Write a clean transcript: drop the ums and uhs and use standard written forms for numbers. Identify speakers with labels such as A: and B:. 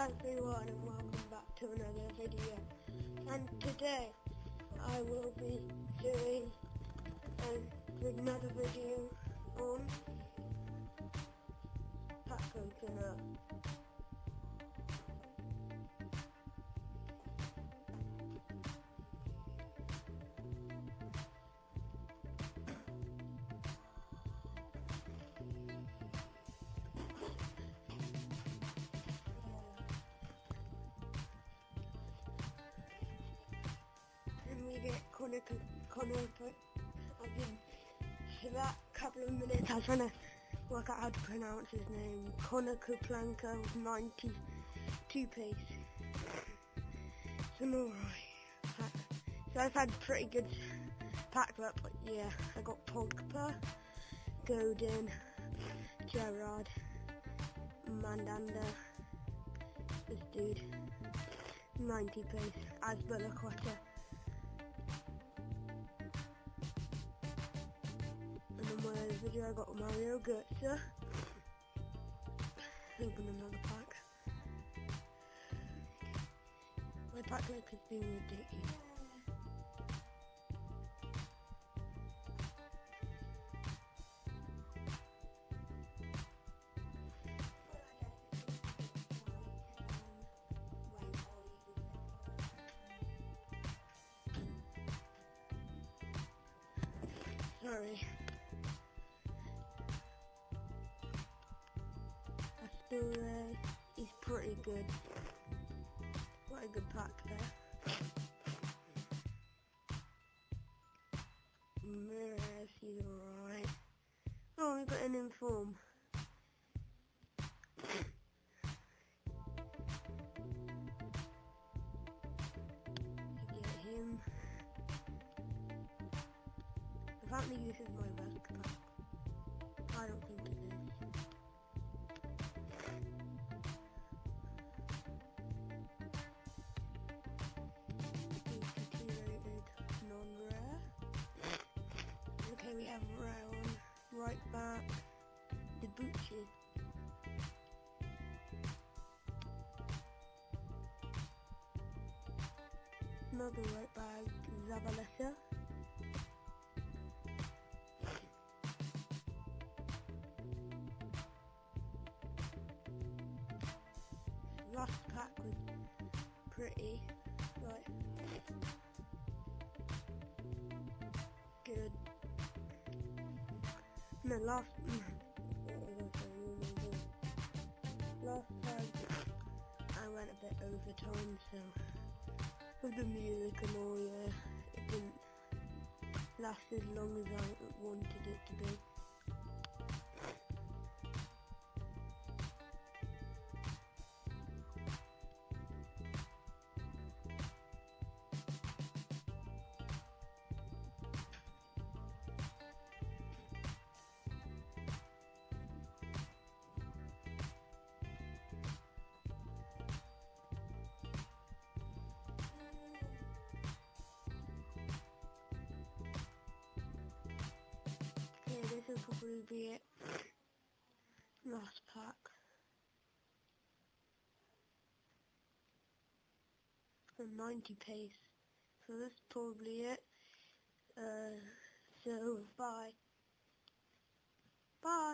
A: everyone and welcome back to another video, and today I will be doing another video on pack opener. And we get Connor. I've been for that couple of minutes I was trying to work out how to pronounce his name. Connor Kuplanka with 92 pace. It's an alright pack. So I've had pretty good pack luck, but yeah, I got Pogba, Godin, Gerrard, Mandanda, this dude, 90 pace, Azpilicueta. And in my other video I got Mario Götze. Open another pack. My pack luck has been ridiculous. Sorry. Asture, he's pretty good. Quite a good pack there. Mirrors, he's alright. Oh, we got an inform. Get him. Apparently this is my best pack. I don't think it is. 82 rated, non-rare. Okay, we have Rayon, right back, Debuchy. Another right back, Zabaleta. Last pack was pretty, like, good. No, last time I went a bit overtone, so with the music and all, yeah, it didn't last as long as I wanted it to be. Yeah, this will probably be it. Last pack. For 90 pace. So this is probably it. So bye. Bye.